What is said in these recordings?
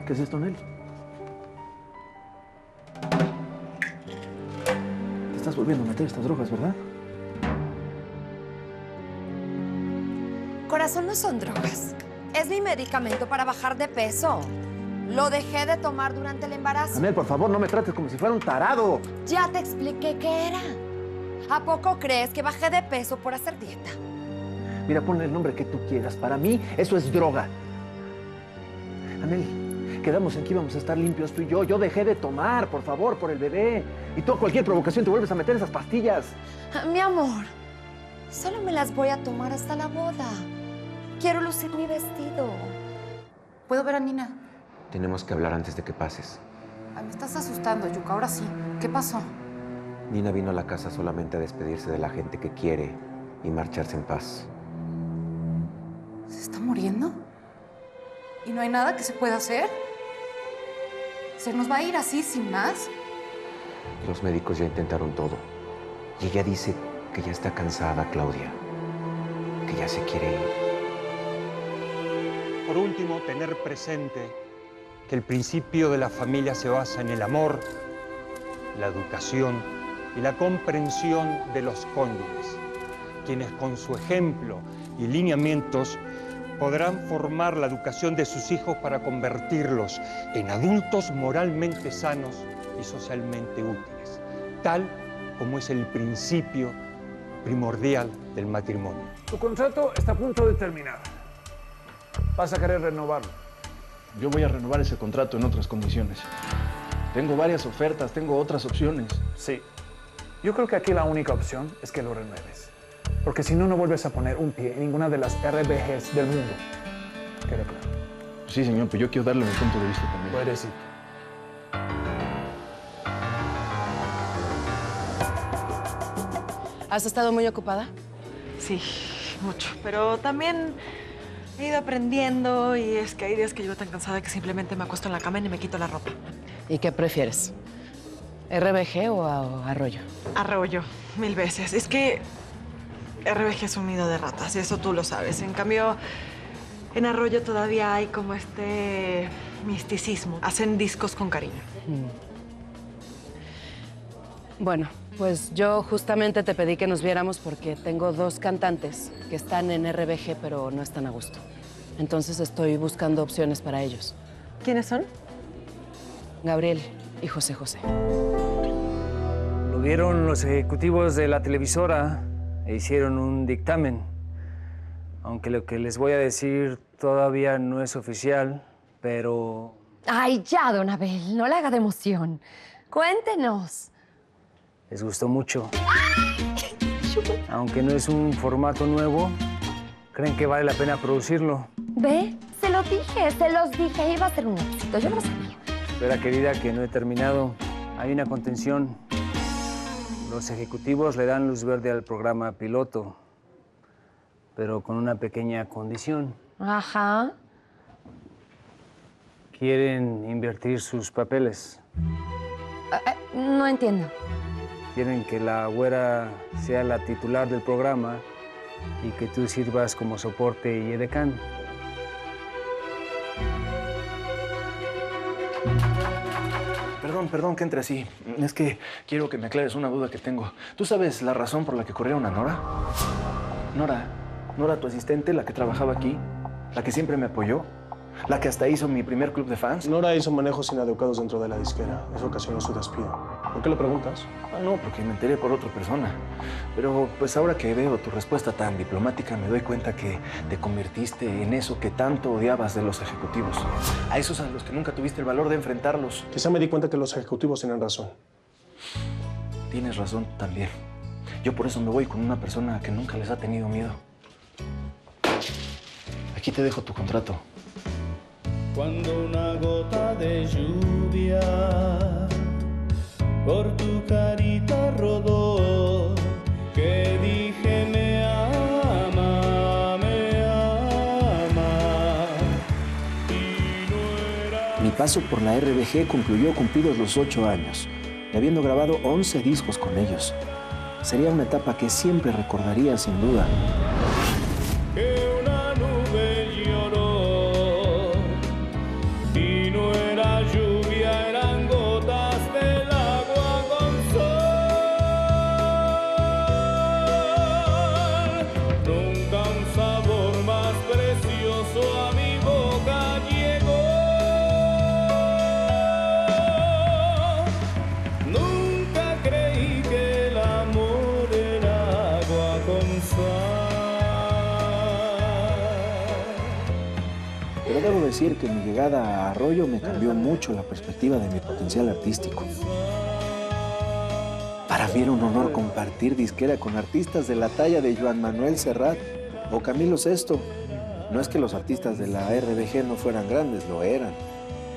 ¿Qué es esto, Nelly? Te estás volviendo a meter estas drogas, ¿verdad? Corazón, no son drogas. Es mi medicamento para bajar de peso. Lo dejé de tomar durante el embarazo. Anel, por favor, no me trates como si fuera un tarado. Ya te expliqué qué era. ¿A poco crees que bajé de peso por hacer dieta? Mira, ponle el nombre que tú quieras. Para mí, eso es droga. Anel, quedamos en que íbamos a estar limpios tú y yo. Yo dejé de tomar, por favor, por el bebé. Y tú a cualquier provocación te vuelves a meter esas pastillas. Mi amor, solo me las voy a tomar hasta la boda. Quiero lucir mi vestido. ¿Puedo ver a Nina? Tenemos que hablar antes de que pases. Ay, me estás asustando, Yuka. Ahora sí. ¿Qué pasó? Nina vino a la casa solamente a despedirse de la gente que quiere y marcharse en paz. ¿Se está muriendo? ¿Y no hay nada que se pueda hacer? ¿Se nos va a ir así, sin más? Los médicos ya intentaron todo. Y ella dice que ya está cansada, Claudia. Que ya se quiere ir. Por último, tener presente que el principio de la familia se basa en el amor, la educación y la comprensión de los cónyuges, quienes con su ejemplo y lineamientos podrán formar la educación de sus hijos para convertirlos en adultos moralmente sanos y socialmente útiles, tal como es el principio primordial del matrimonio. Tu contrato está a punto de terminar. Vas a querer renovarlo. Yo voy a renovar ese contrato en otras condiciones. Tengo varias ofertas, tengo otras opciones. Sí. Yo creo que aquí la única opción es que lo renueves. Porque si no, no vuelves a poner un pie en ninguna de las RBGs del mundo. Queda claro. Sí, señor, pero yo quiero darle mi punto de vista también. Puedes ir. ¿Has estado muy ocupada? Sí, mucho. Pero también he ido aprendiendo y es que hay días que llego tan cansada que simplemente me acuesto en la cama y me quito la ropa. ¿Y qué prefieres? ¿RBG o Arroyo? Arroyo, 1000 veces. Es que RBG es un nido de ratas y eso tú lo sabes. En cambio, en Arroyo todavía hay como este misticismo. Hacen discos con cariño. Bueno, pues yo justamente te pedí que nos viéramos porque tengo 2 cantantes que están en RBG pero no están a gusto. Entonces estoy buscando opciones para ellos. ¿Quiénes son? Gabriel y José José. Lo vieron los ejecutivos de la televisora e hicieron un dictamen. Aunque lo que les voy a decir todavía no es oficial, pero... Ay, ya, don Abel, no le haga de emoción. Cuéntenos. les gustó mucho. Aunque no es un formato nuevo, creen que vale la pena producirlo. ¿Ve? Se los dije, iba a ser un éxito, yo lo sabía. Espera, querida, que no he terminado. Hay una contención. Los ejecutivos le dan luz verde al programa piloto, pero con una pequeña condición. Ajá. Quieren invertir sus papeles. No entiendo. Quieren que la güera sea la titular del programa y que tú sirvas como soporte y edecán. Perdón que entre así. Es que quiero que me aclares una duda que tengo. ¿Tú sabes la razón por la que corrieron a Nora? Nora, tu asistente, la que trabajaba aquí, la que siempre me apoyó, la que hasta hizo mi primer club de fans. Nora hizo manejos inadecuados dentro de la disquera. Eso ocasionó su despido. ¿Por qué lo preguntas? No, porque me enteré por otra persona. Pero pues ahora que veo tu respuesta tan diplomática, me doy cuenta que te convertiste en eso que tanto odiabas de los ejecutivos. A esos a los que nunca tuviste el valor de enfrentarlos. Quizá me di cuenta que los ejecutivos tienen razón. Tienes razón también. Yo por eso me voy con una persona que nunca les ha tenido miedo. Aquí te dejo tu contrato. Cuando una gota de lluvia por tu carita rodó, que dije me ama, y no era... Mi paso por la RBG concluyó cumplidos los 8 años, y habiendo grabado 11 discos con ellos. Sería una etapa que siempre recordaría sin duda. Que una nube lloró y no decir que mi llegada a Arroyo me cambió mucho la perspectiva de mi potencial artístico. Para mí era un honor compartir disquera con artistas de la talla de Joan Manuel Serrat o Camilo Sesto. No es que los artistas de la RBG no fueran grandes, lo eran.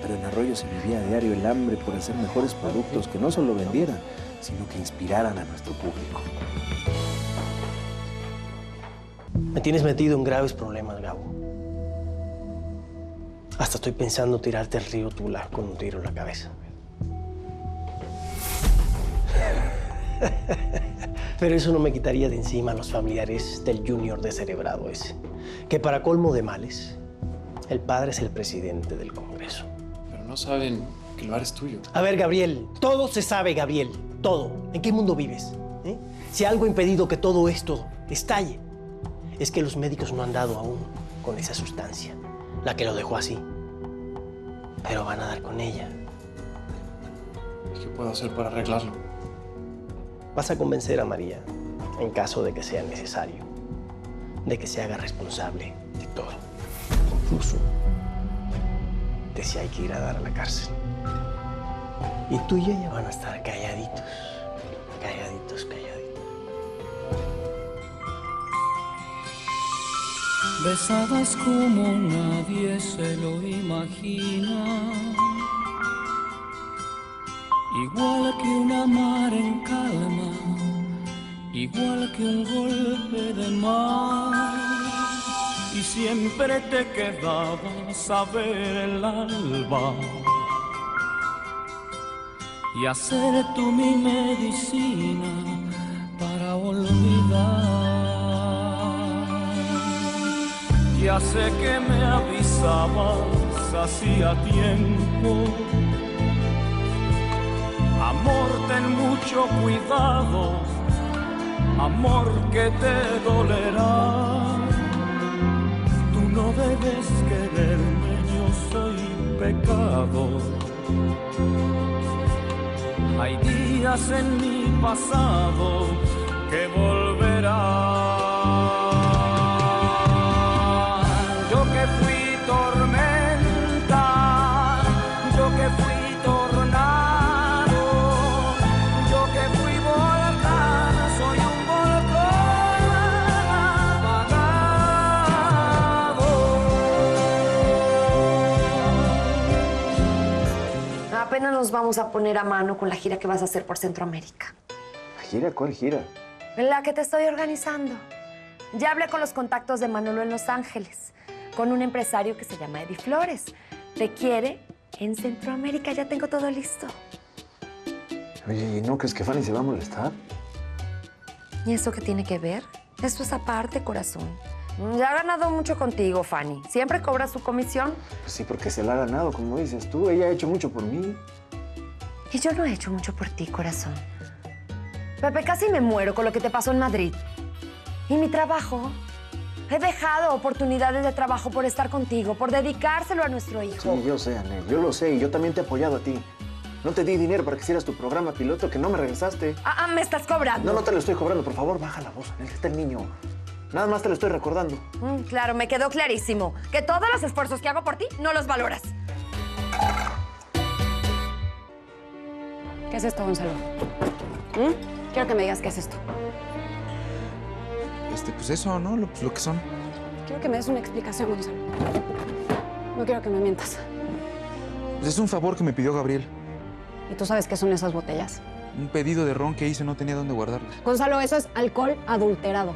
Pero en Arroyo se vivía a diario el hambre por hacer mejores productos que no solo vendieran, sino que inspiraran a nuestro público. Me tienes metido en graves problemas, Gabo. Hasta estoy pensando tirarte al río Tula con un tiro en la cabeza. Pero eso no me quitaría de encima a los familiares del Junior descerebrado ese. Que para colmo de males, el padre es el presidente del Congreso. Pero no saben que el bar es tuyo. A ver, Gabriel, todo se sabe, Gabriel. Todo. ¿En qué mundo vives? Si algo ha impedido que todo esto estalle, es que los médicos no han dado aún con esa sustancia, la que lo dejó así. Pero van a dar con ella. ¿Qué puedo hacer para arreglarlo? Vas a convencer a María, en caso de que sea necesario, de que se haga responsable de todo. Incluso de si hay que ir a dar a la cárcel. Y tú y ella van a estar calladitos, calladitos, calladitos. Besadas como nadie se lo imagina, igual que una mar en calma, igual que un golpe de mar. Y siempre te quedabas a ver el alba y hacer tú mi medicina para olvidar. Ya sé que me avisabas hacía tiempo. Amor, ten mucho cuidado, amor, que te dolerá. Tú no debes quererme, yo soy pecado. Hay días en mi pasado que volverán. Yo que fui tormenta, yo que fui tornado, yo que fui volcán, soy un volcán apagado. Apenas nos vamos a poner a mano con la gira que vas a hacer por Centroamérica. ¿La gira? ¿Cuál gira? La que te estoy organizando. Ya hablé con los contactos de Manolo en Los Ángeles, con un empresario que se llama Eddie Flores. Te quiere en Centroamérica, ya tengo todo listo. Oye, ¿y no crees que Fanny se va a molestar? ¿Y eso qué tiene que ver? Eso es aparte, corazón. Ya ha ganado mucho contigo, Fanny. ¿Siempre cobra su comisión? Pues sí, porque se la ha ganado, como dices tú. Ella ha hecho mucho por mí. Y yo no he hecho mucho por ti, corazón. Pepe, casi me muero con lo que te pasó en Madrid. ¿Y mi trabajo? He dejado oportunidades de trabajo por estar contigo, por dedicárselo a nuestro hijo. Sí, yo sé, Anel, yo lo sé, y yo también te he apoyado a ti. No te di dinero para que hicieras tu programa piloto, que no me regresaste. ¿Me estás cobrando? No te lo estoy cobrando. Por favor, baja la voz, Anel, que está el niño. Nada más te lo estoy recordando. Claro, me quedó clarísimo. Que todos los esfuerzos que hago por ti no los valoras. ¿Qué es esto, Gonzalo? Quiero que me digas qué es esto. Pues eso, ¿no? Lo que son. Quiero que me des una explicación, Gonzalo. No quiero que me mientas. Pues es un favor que me pidió Gabriel. ¿Y tú sabes qué son esas botellas? Un pedido de ron que hice, no tenía dónde guardarlas. Gonzalo, eso es alcohol adulterado.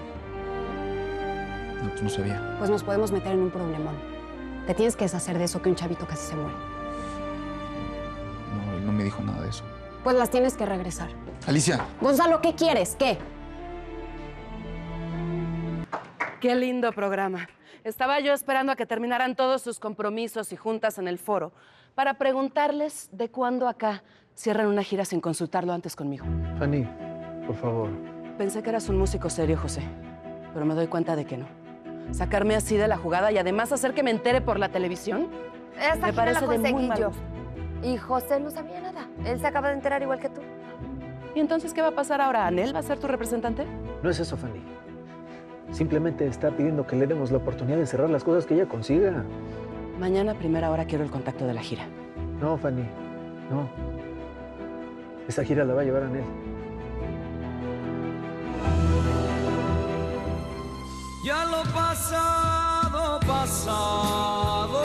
No, pues no sabía. Pues nos podemos meter en un problemón. Te tienes que deshacer de eso, que un chavito casi se muere. No, él no me dijo nada de eso. Pues las tienes que regresar. Alicia. Gonzalo, ¿qué quieres? ¿Qué? Qué lindo programa. Estaba yo esperando a que terminaran todos sus compromisos y juntas en el foro para preguntarles de cuándo acá cierran una gira sin consultarlo antes conmigo. Fanny, por favor. Pensé que eras un músico serio, José, pero me doy cuenta de que no. Sacarme así de la jugada y además hacer que me entere por la televisión Esta me parece de muy mal yo. gusto. Y José no sabía nada. Él se acaba de enterar igual que tú. ¿Y entonces qué va a pasar ahora? ¿Anel va a ser tu representante? No es eso, Fanny. Simplemente está pidiendo que le demos la oportunidad de cerrar las cosas que ella consiga. Mañana a primera hora quiero el contacto de la gira. No, Fanny, no. Esa gira la va a llevar Anel. Ya lo pasado, pasado,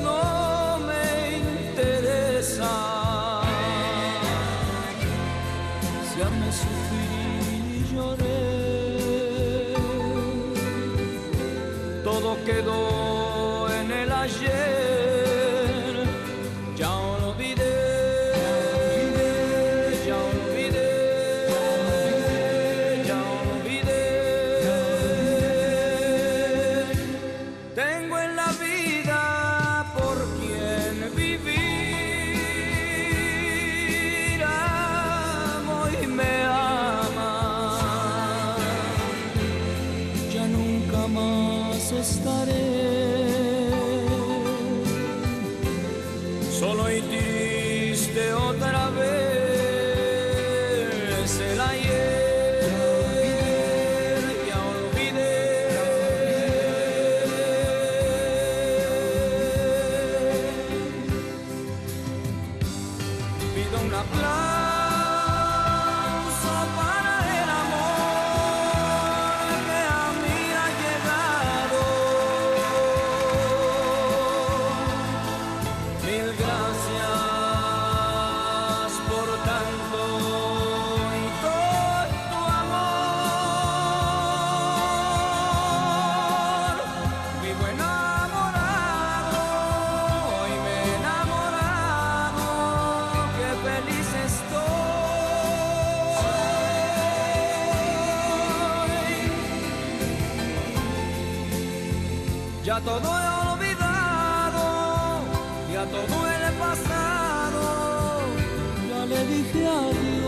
no me interesa. Ya me sufrí y lloré. Todo quedó en el ayer. Ya olvidé. Estaré solo y triste otra vez. El ayer ya olvidé. Pido un aplauso para el amor que a mí ha llegado. Mil gracias por tanto y todo tu amor. Vivo enamorado, hoy me he enamorado, qué feliz estoy. Ya todo he olvidado, ya todo el pasado, ya le dije adiós.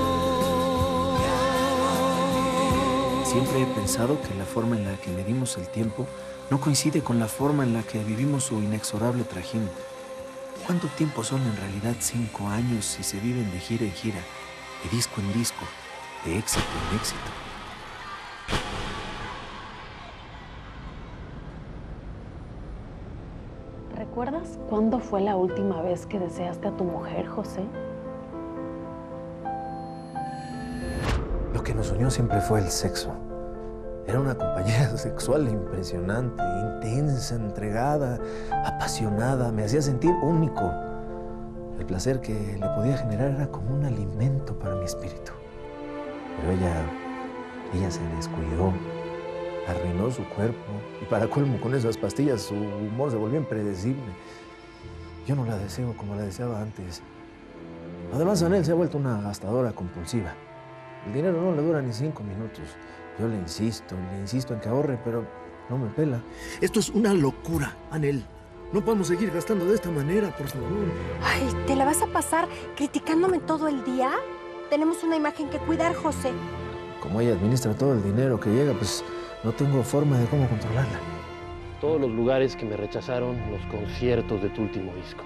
Siempre he pensado que la forma en la que medimos el tiempo no coincide con la forma en la que vivimos su inexorable trajín. ¿Cuánto tiempo son en realidad 5 años si se viven de gira en gira, de disco en disco, de éxito en éxito? ¿Recuerdas cuándo fue la última vez que deseaste a tu mujer, José? Lo que nos unió siempre fue el sexo. Era una compañera sexual impresionante, intensa, entregada, apasionada. Me hacía sentir único. El placer que le podía generar era como un alimento para mi espíritu. Pero ella se descuidó, arruinó su cuerpo y para colmo con esas pastillas su humor se volvió impredecible. Yo no la deseo como la deseaba antes. Además, Anel se ha vuelto una gastadora compulsiva. El dinero no le dura ni 5 minutos. Yo le insisto en que ahorre, pero no me pela. Esto es una locura, Anel. No podemos seguir gastando de esta manera, por favor. Ay, ¿te la vas a pasar criticándome todo el día? Tenemos una imagen que cuidar, José. Como ella administra todo el dinero que llega, pues no tengo forma de cómo controlarla. Todos los lugares que me rechazaron los conciertos de tu último disco.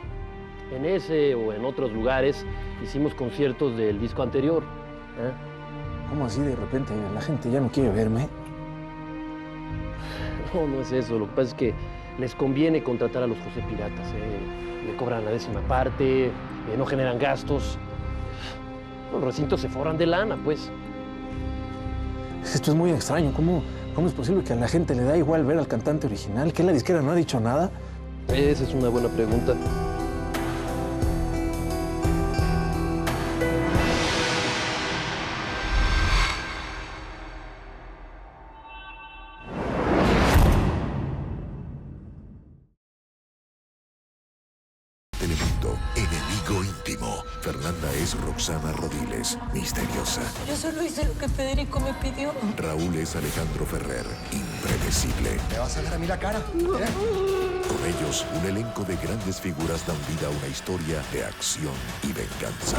En ese o en otros lugares hicimos conciertos del disco anterior. ¿Cómo así de repente la gente ya no quiere verme? No, no es eso. Lo que pasa es que les conviene contratar a los José Piratas. Le cobran la 10ª parte, no generan gastos. Los recintos se forran de lana, pues. Esto es muy extraño. ¿Cómo es posible que a la gente le da igual ver al cantante original? ¿Que la disquera no ha dicho nada? Esa es una buena pregunta. Telemundo, enemigo íntimo. Fernanda es Roxana Rodiles, misteriosa. Yo solo hice lo que Federico me pidió. Raúl es Alejandro Ferrer, impredecible. ¿Me vas a ver a mí la cara? Con ellos, un elenco de grandes figuras dan vida a una historia de acción y venganza.